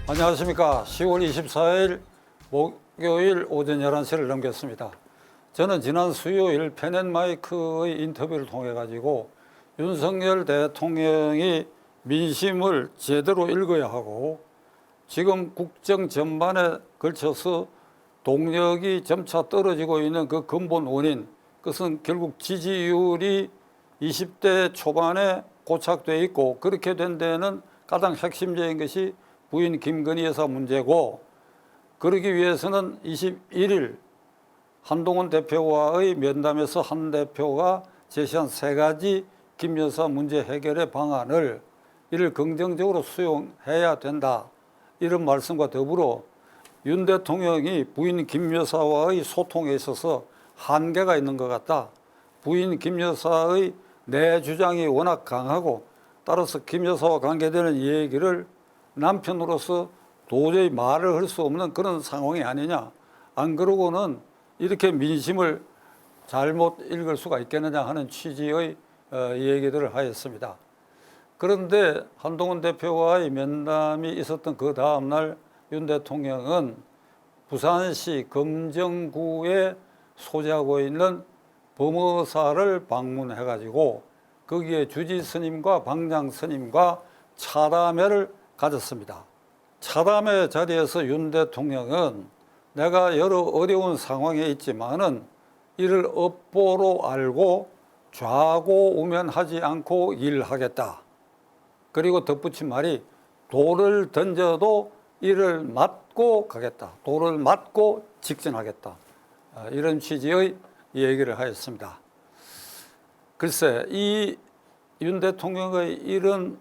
안녕하십니까. 10월 24일 목요일 오전 11시를 넘겼습니다. 저는 지난 수요일 펜앤마이크의 인터뷰를 통해 가지고 윤석열 대통령이 민심을 제대로 읽어야 하고 지금 국정 전반에 걸쳐서 동력이 점차 떨어지고 있는 그 근본 원인, 그것은 결국 지지율이 20대 초반에 고착되어 있고, 그렇게 된 데는 가장 핵심적인 것이 부인 김건희 여사 문제고, 그러기 위해서는 21일 한동훈 대표와의 면담에서 한 대표가 제시한 3가지 김 여사 문제 해결의 방안을 이를 긍정적으로 수용해야 된다, 이런 말씀과 더불어 윤 대통령이 부인 김 여사와의 소통에 있어서 한계가 있는 것 같다. 부인 김 여사의 내 주장이 워낙 강하고, 따라서 김 여사와 관계되는 얘기를 남편으로서 도저히 말을 할 수 없는 그런 상황이 아니냐. 안 그러고는 이렇게 민심을 잘못 읽을 수가 있겠느냐 하는 취지의 얘기들을 하였습니다. 그런데 한동훈 대표와의 면담이 있었던 그 다음 날 윤 대통령은 부산시 금정구에 소재하고 있는 범어사를 방문해 가지고 거기에 주지 스님과 방장 스님과 차담회를 가졌습니다. 차담회 자리에서 윤 대통령은 내가 여러 어려운 상황에 있지만은 이를 업보로 알고 좌고우면하지 않고 일하겠다. 그리고 덧붙인 말이 돌을 던져도 이를 맞고 가겠다. 돌을 맞고 직진하겠다. 이런 취지의 얘기를 하였습니다. 글쎄, 이 윤 대통령의 이런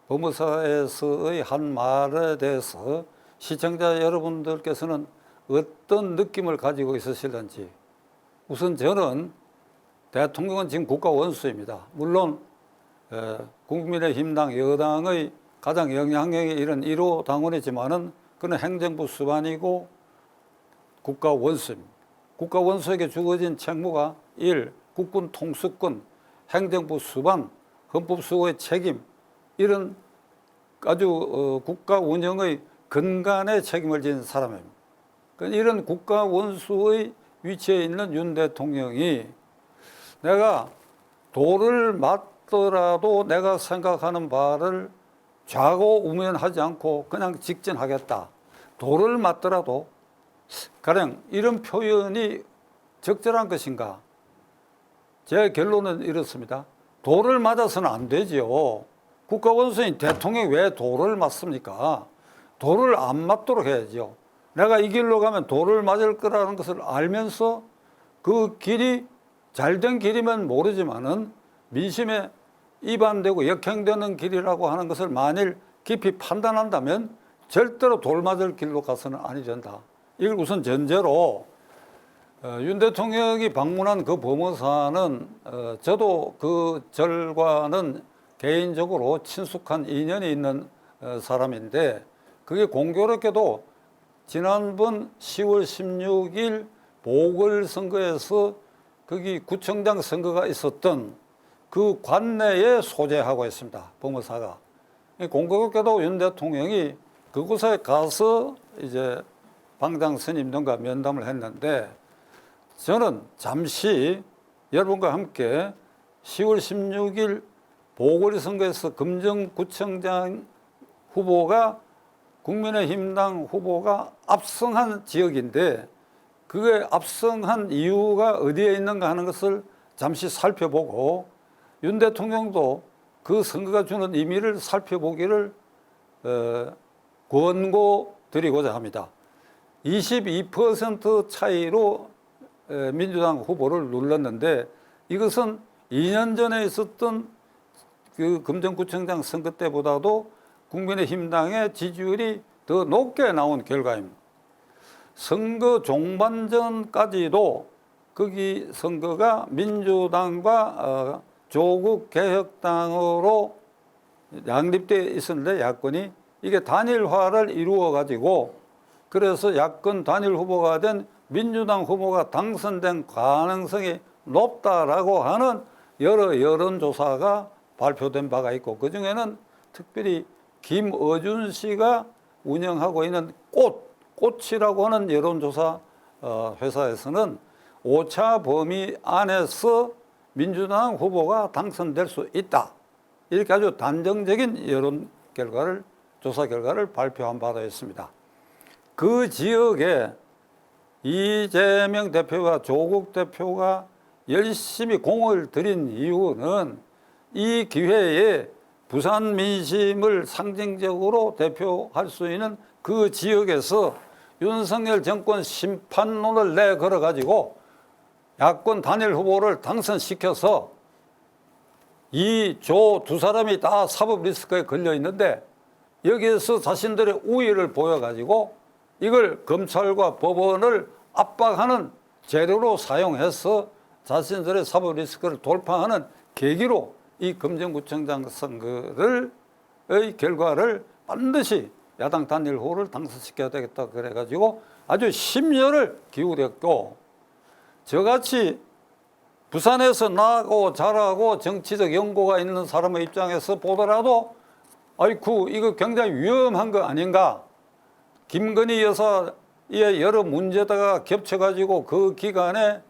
법무사에서의 한 말에 대해서 시청자 여러분들께서는 어떤 느낌을 가지고 있으실런지. 우선 저는 대통령은 지금 국가 원수입니다. 물론 국민의힘당 여당의 가장 영향력이 이런 1호 당원이지만은 그는 행정부 수반이고 국가 원수입니다. 국가 원수에게 주어진 책무가 1. 국군 통수권, 행정부 수반, 헌법 수호의 책임, 이런 아주 국가 운영의 근간의 책임을 진 사람입니다. 이런 국가 원수의 위치에 있는 윤 대통령이 내가 돌을 맞더라도 내가 생각하는 바를 좌고우면하지 않고 그냥 직진하겠다. 돌을 맞더라도, 가령 이런 표현이 적절한 것인가? 제 결론은 이렇습니다. 돌을 맞아서는 안 되지요. 국가원수인 대통령이 왜 돌을 맞습니까? 돌을 안 맞도록 해야죠. 내가 이 길로 가면 돌을 맞을 거라는 것을 알면서 그 길이 잘된 길이면 모르지만은 민심에 위반되고 역행되는 길이라고 하는 것을 만일 깊이 판단한다면 절대로 돌 맞을 길로 가서는 아니 된다. 이걸 우선 전제로 윤 대통령이 방문한 그 범어사는 저도 그 절과는 개인적으로 친숙한 인연이 있는 사람인데, 그게 공교롭게도 지난번 10월 16일 보궐선거에서 거기 구청장 선거가 있었던 그 관내에 소재하고 있습니다. 범어사가. 공교롭게도 윤 대통령이 그곳에 가서 이제 방장 스님들과 면담을 했는데, 저는 잠시 여러분과 함께 10월 16일 보궐선거에서 금정구청장 후보가 국민의힘당 후보가 압승한 지역인데, 그게 압승한 이유가 어디에 있는가 하는 것을 잠시 살펴보고 윤 대통령도 그 선거가 주는 의미를 살펴보기를 권고드리고자 합니다. 22% 차이로 민주당 후보를 눌렀는데, 이것은 2년 전에 있었던 그 금정구청장 선거 때보다도 국민의힘당의 지지율이 더 높게 나온 결과입니다. 선거 종반전까지도 거기 선거가 민주당과 조국 개혁당으로 양립되어 있었는데, 야권이 이게 단일화를 이루어 가지고, 그래서 야권 단일 후보가 된 민주당 후보가 당선된 가능성이 높다라고 하는 여러 여론조사가 발표된 바가 있고, 그중에는 특별히 김어준 씨가 운영하고 있는 꽃이라고 하는 여론조사 회사에서는 오차 범위 안에서 민주당 후보가 당선될 수 있다. 이렇게 아주 단정적인 조사 결과를 발표한 바도 있습니다. 그 지역에 이재명 대표와 조국 대표가 열심히 공을 들인 이유는 이 기회에 부산 민심을 상징적으로 대표할 수 있는 그 지역에서 윤석열 정권 심판론을 내걸어가지고 야권 단일 후보를 당선시켜서 이 조 두 사람이 다 사법 리스크에 걸려 있는데 여기에서 자신들의 우위를 보여가지고 이걸 검찰과 법원을 압박하는 재료로 사용해서 자신들의 사법 리스크를 돌파하는 계기로 이 금정구청장 선거의 결과를 반드시 야당 단일 후보를 당선시켜야 되겠다 그래가지고 아주 심려를 기울였고, 저같이 부산에서 나고 자라고 정치적 연고가 있는 사람의 입장에서 보더라도 아이쿠 이거 굉장히 위험한 거 아닌가. 김건희 여사의 여러 문제다가 겹쳐가지고 그 기간에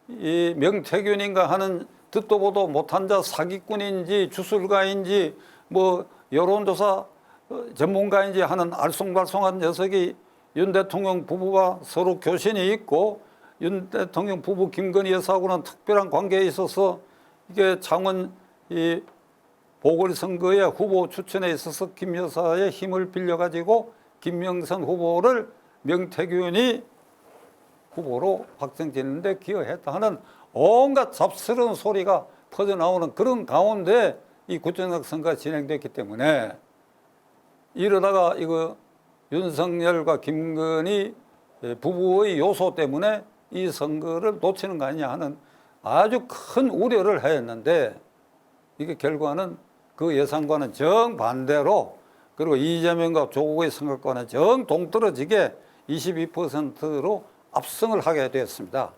이 명태균인가 하는 듣도 보도 못한 자 사기꾼인지 주술가인지 뭐 여론조사 전문가인지 하는 알쏭달쏭한 녀석이 윤 대통령 부부와 서로 교신이 있고 윤 대통령 부부 김건희 여사하고는 특별한 관계에 있어서 이게 창원 이 보궐선거의 후보 추천에 있어서 김 여사의 힘을 빌려가지고 김명선 후보를 명태균이 후보로 확정짓는데 기여했다 하는 온갖 잡스러운 소리가 퍼져나오는 그런 가운데 이 구청장 선거가 진행됐기 때문에 이러다가 이거 윤석열과 김건희 부부의 요소 때문에 이 선거를 놓치는 거 아니냐 하는 아주 큰 우려를 했는데 이게 결과는 그 예상과는 정반대로, 그리고 이재명과 조국의 선거과는 정동떨어지게 22%로 압승을 하게 되었습니다.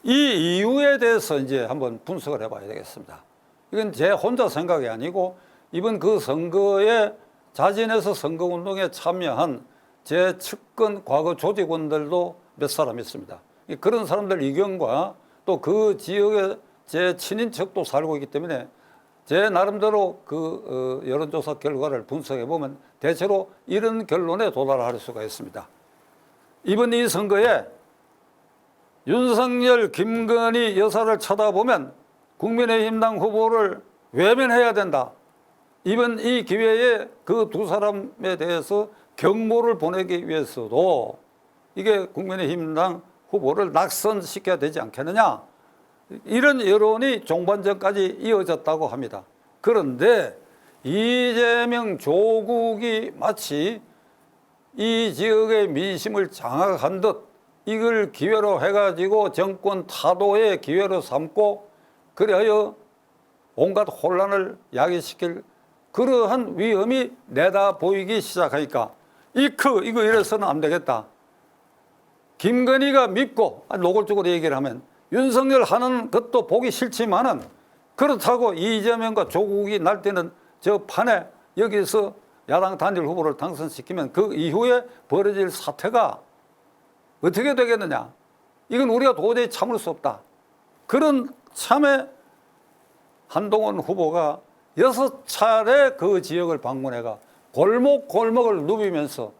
이 이유에 대해서 이제 한번 분석을 해봐야 되겠습니다. 이건 제 혼자 생각이 아니고 이번 그 선거에 자진해서 선거운동에 참여한 제 측근 과거 조직원들도 몇 사람 있습니다. 그런 사람들 의견과 또 그 지역에 제 친인척도 살고 있기 때문에 제 나름대로 그 여론조사 결과를 분석해 보면 대체로 이런 결론에 도달할 수가 있습니다. 이번 이 선거에 윤석열, 김건희 여사를 쳐다보면 국민의힘당 후보를 외면해야 된다. 이번 이 기회에 그 두 사람에 대해서 경고를 보내기 위해서도 이게 국민의힘당 후보를 낙선시켜야 되지 않겠느냐. 이런 여론이 종반전까지 이어졌다고 합니다. 그런데 이재명, 조국이 마치 이 지역의 민심을 장악한 듯 이걸 기회로 해가지고 정권 타도의 기회로 삼고 그리하여 온갖 혼란을 야기시킬 그러한 위험이 내다 보이기 시작하니까 이거 이래서는 안 되겠다. 김건희가 믿고 노골적으로 얘기를 하면 윤석열 하는 것도 보기 싫지만은 그렇다고 이재명과 조국이 날뛰는 저 판에 여기서 야당 단일 후보를 당선시키면 그 이후에 벌어질 사태가 어떻게 되겠느냐. 이건 우리가 도저히 참을 수 없다. 그런 참에 한동훈 후보가 6차례 그 지역을 방문해가 골목골목을 누비면서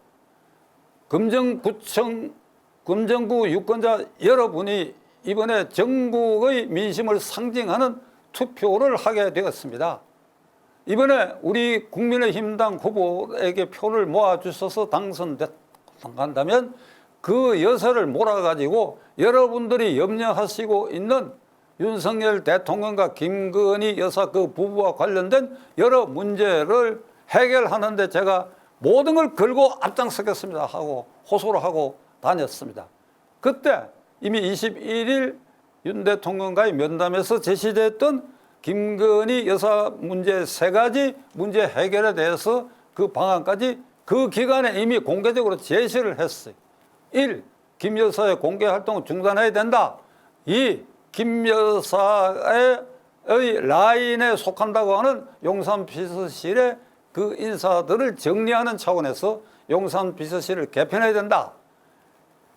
금정구 유권자 여러분이 이번에 전국의 민심을 상징하는 투표를 하게 되었습니다. 이번에 우리 국민의힘당 후보에게 표를 모아주셔서 당선된다면 그 여세를 몰아가지고 여러분들이 염려하시고 있는 윤석열 대통령과 김건희 여사 그 부부와 관련된 여러 문제를 해결하는데 제가 모든 걸 걸고 앞장서겠습니다 하고 호소를 하고 다녔습니다. 그때 이미 21일 윤 대통령과의 면담에서 제시됐던 김건희 여사 문제 3가지 문제 해결에 대해서 그 방안까지 그 기간에 이미 공개적으로 제시를 했어요. 1. 김 여사의 공개 활동을 중단해야 된다. 2. 김 여사의 라인에 속한다고 하는 용산 비서실의 그 인사들을 정리하는 차원에서 용산 비서실을 개편해야 된다.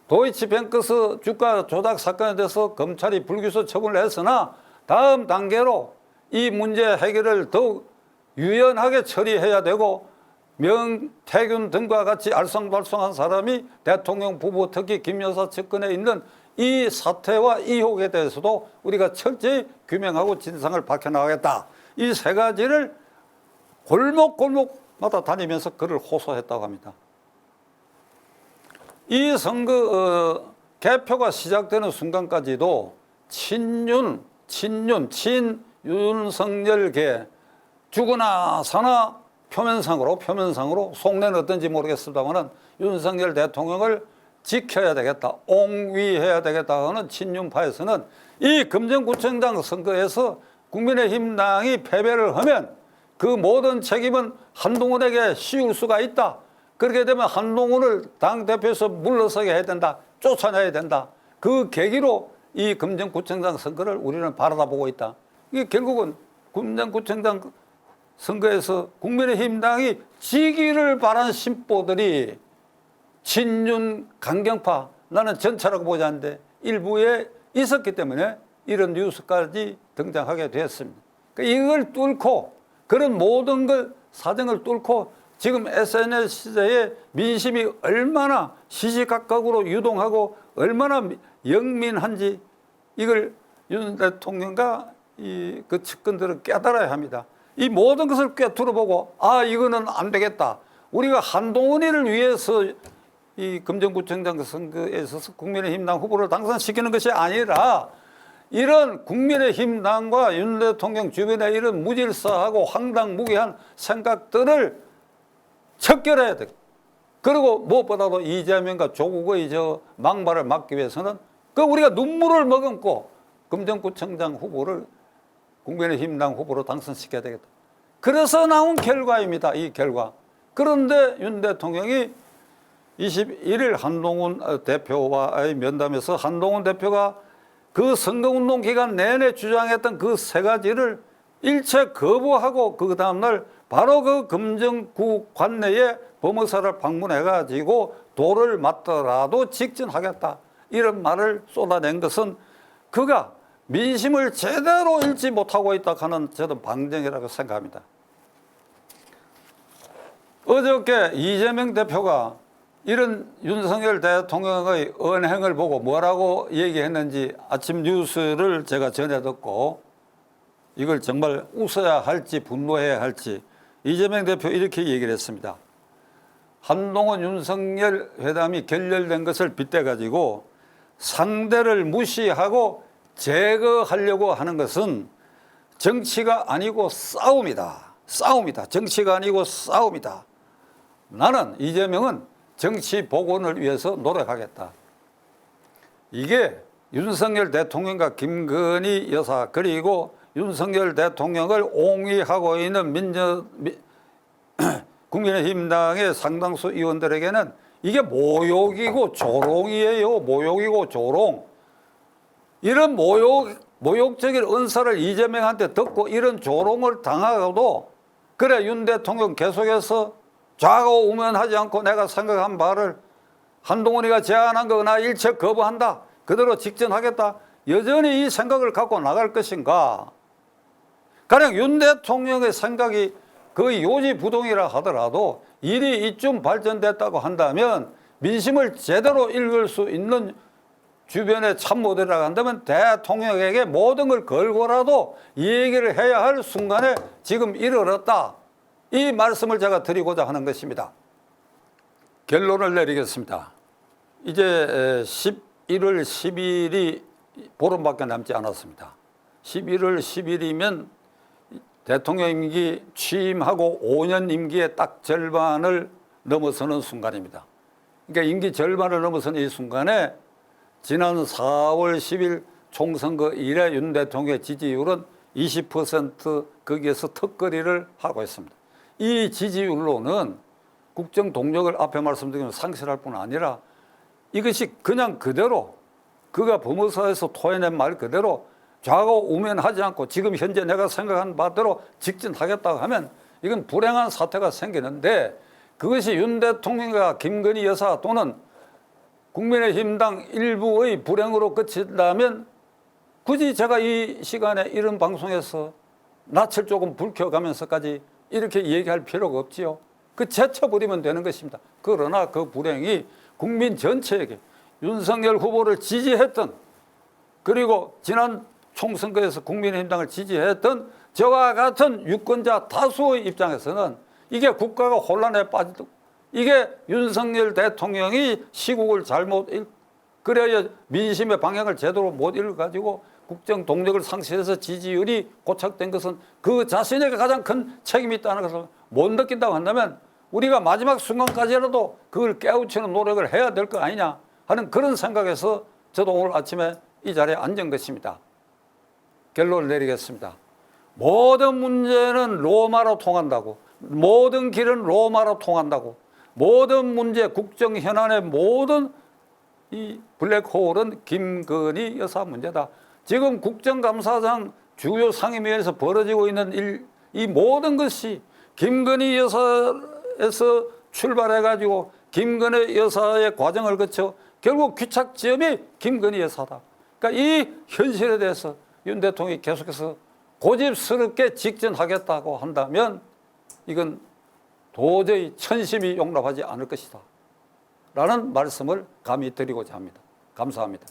도이치뱅크스 주가 조작 사건에 대해서 검찰이 불기소 처분을 했으나 다음 단계로 이 문제 해결을 더욱 유연하게 처리해야 되고, 명태균 등과 같이 알쏭달쏭한 사람이 대통령 부부, 특히 김 여사 측근에 있는 이 사태와 의혹에 대해서도 우리가 철저히 규명하고 진상을 밝혀나가겠다. 이 세 가지를 골목골목마다 다니면서 그를 호소했다고 합니다. 이 선거 개표가 시작되는 순간까지도 친윤석열계 죽으나 사나 표면상으로 속내는 어떤지 모르겠습니다만 윤석열 대통령을 지켜야 되겠다, 옹위해야 되겠다 하는 친윤파에서는 이 금정구청장 선거에서 국민의힘당이 패배를 하면 그 모든 책임은 한동훈에게 씌울 수가 있다. 그렇게 되면 한동훈을 당대표에서 물러서게 해야 된다. 쫓아내야 된다. 그 계기로 이 금정구청장 선거를 우리는 바라보고 있다. 이게 결국은 금정구청장 선거에서 국민의힘당이 지기를 바란 심보들이 친윤 강경파, 나는 전차라고 보지 않는데 일부에 있었기 때문에 이런 뉴스까지 등장하게 되었습니다. 그러니까 이걸 뚫고, 그런 모든 걸 사정을 뚫고 지금 SNS 시대에 민심이 얼마나 시시각각으로 유동하고 얼마나 영민한지 이걸 윤 대통령과 그 측근들은 깨달아야 합니다. 이 모든 것을 꿰뚫어보고 이거는 안 되겠다. 우리가 한동훈이를 위해서 이 금정구청장 선거에 있어서 국민의힘당 후보를 당선시키는 것이 아니라 이런 국민의힘당과 윤 대통령 주변의 이런 무질서하고 황당무계한 생각들을 척결해야 돼. 그리고 무엇보다도 이재명과 조국의 망발을 막기 위해서는 우리가 눈물을 머금고 금정구청장 후보를 국민의힘당 후보로 당선시켜야 되겠다. 그래서 나온 결과입니다. 이 결과. 그런데 윤 대통령이 21일 한동훈 대표와의 면담에서 한동훈 대표가 그 선거운동 기간 내내 주장했던 그 세 가지를 일체 거부하고 그 다음날 바로 그 금정구 관내에 범어사를 방문해가지고 돌을 맞더라도 직진하겠다. 이런 말을 쏟아낸 것은 그가 민심을 제대로 읽지 못하고 있다 하는 저는 방증이라고 생각합니다. 어저께 이재명 대표가 이런 윤석열 대통령의 언행을 보고 뭐라고 얘기했는지 아침 뉴스를 제가 전해 듣고 이걸 정말 웃어야 할지 분노해야 할지 이재명 대표 이렇게 얘기를 했습니다. 한동훈 윤석열 회담이 결렬된 것을 빗대가지고 상대를 무시하고 제거하려고 하는 것은 정치가 아니고 싸움이다. 정치가 아니고 싸움이다. 나는 이재명은 정치 복원을 위해서 노력하겠다. 이게 윤석열 대통령과 김건희 여사 그리고 윤석열 대통령을 옹위하고 있는 국민의힘당의 상당수 의원들에게는 이게 모욕이고 조롱이에요. 모욕이고 조롱. 이런 모욕적인 언사를 이재명한테 듣고 이런 조롱을 당하고도 그래 윤 대통령 계속해서 좌우우면하지 않고 내가 생각한 바를 한동훈이가 제안한 거나 일체 거부한다. 그대로 직전하겠다. 여전히 이 생각을 갖고 나갈 것인가. 가령 윤 대통령의 생각이 거의 요지부동이라 하더라도 일이 이쯤 발전됐다고 한다면 민심을 제대로 읽을 수 있는 주변의 참모들이라고 한다면 대통령에게 모든 걸 걸고라도 이 얘기를 해야 할 순간에 지금 이르렀다. 이 말씀을 제가 드리고자 하는 것입니다. 결론을 내리겠습니다. 이제 11월 10일이 보름밖에 남지 않았습니다. 11월 10일이면 대통령 임기 취임하고 5년 임기의 딱 절반을 넘어서는 순간입니다. 그러니까 임기 절반을 넘어서는 이 순간에 지난 4월 10일 총선거 이래 윤 대통령의 지지율은 20% 거기에서 턱걸이를 하고 있습니다. 이 지지율로는 국정 동력을 앞에 말씀드린 상실할 뿐 아니라 이것이 그냥 그대로 그가 범어사에서 토해낸 말 그대로 좌우우면하지 않고 지금 현재 내가 생각한 바대로 직진하겠다고 하면 이건 불행한 사태가 생기는데 그것이 윤 대통령과 김건희 여사 또는 국민의힘당 일부의 불행으로 그친다면 굳이 제가 이 시간에 이런 방송에서 낯을 조금 불켜가면서까지 이렇게 얘기할 필요가 없지요. 그 제쳐버리면 되는 것입니다. 그러나 그 불행이 국민 전체에게 윤석열 후보를 지지했던 그리고 지난 총선거에서 국민의힘당을 지지했던 저와 같은 유권자 다수의 입장에서는 이게 국가가 혼란에 빠지고 이게 윤석열 대통령이 시국을 잘못 그래야 민심의 방향을 제대로 못 읽어가지고 국정 동력을 상실해서 지지율이 고착된 것은 그 자신에게 가장 큰 책임이 있다는 것을 못 느낀다고 한다면 우리가 마지막 순간까지라도 그걸 깨우치는 노력을 해야 될 거 아니냐 하는 그런 생각에서 저도 오늘 아침에 이 자리에 앉은 것입니다. 결론을 내리겠습니다. 모든 문제는 로마로 통한다고, 모든 길은 로마로 통한다고, 모든 문제, 국정 현안의 모든 이 블랙홀은 김건희 여사 문제다. 지금 국정감사장 주요 상임위에서 벌어지고 있는 이 모든 것이 김건희 여사에서 출발해가지고 김건희 여사의 과정을 거쳐 결국 귀착점이 김건희 여사다. 그러니까 이 현실에 대해서 윤 대통령이 계속해서 고집스럽게 직전하겠다고 한다면 이건 도저히 천심이 용납하지 않을 것이다 라는 말씀을 감히 드리고자 합니다. 감사합니다.